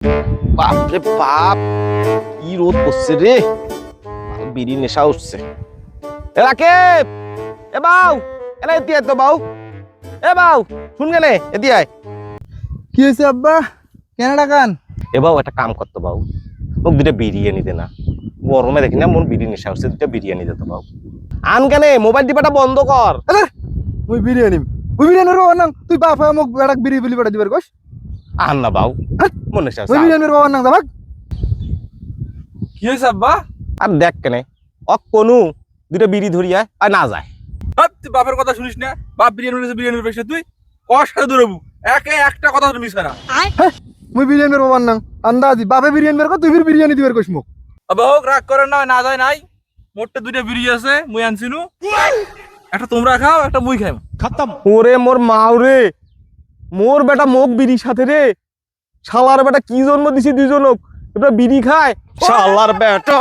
বাপ রে বাপ, কি রোদ করছে রে, বিড়ি নেশা উঠছে। এ রাকেব, এ বাউ, এলা এতি আয় তো বাউ, এ বাউ শুন গেলে এতি আয়। কি হয়েছে আব্বা, কেন ডাকান? এ বাউ একটা কাম করতো বাউ, মোক দুটা বিরিয়ানি দে না, গরমে দেখি না মন বিড়ি নেশা উঠছে, দুটা বিরিয়ানি দে তো বাউ। আন কেনে মোবাইল টিপাটা বন্ধ কর। মুই বিরিয়ানি বাবার নাম, তুই বাপ হয়ে মোক বেড়াক বিড়ি বিলি পাঠা দিবার কস? আন না বাউ, মন নেশা মুই উঠছে। বিরিয়ানির বাবার নাম যাবাক। কি হয়েছে আব্বা? আর দেখ কেনে কোনো দুটা বিড়ি ধরিয়া আর না যায়। তুই বাপের কথা শুনিস না? বাপ বিরিয়ানির পেশে তুই কর সাথে দৌড়াবু, একে একটা কথা মিস হয় না। মুই বিরিয়ানির বাবার নাম আন্দাজি, বাপে বিরিয়ানি বের কর, তুই ফির বিরিয়ানি দিবার কস মোক। আব্বা হোক রাগ করেন না, না যায় নাই। মোটে দুইটা বিড়ি আছে, মুই আনছিনু, একটা তোমরা খাও, একটা মুই খাই। ওরে মোর মাও রে, মোর বেটা মোক বিড়ি সাথে রে, শালার বেটা কি জন্ম দিছি দুইজনক, এবার বিড়ি খায় শালার বেটা।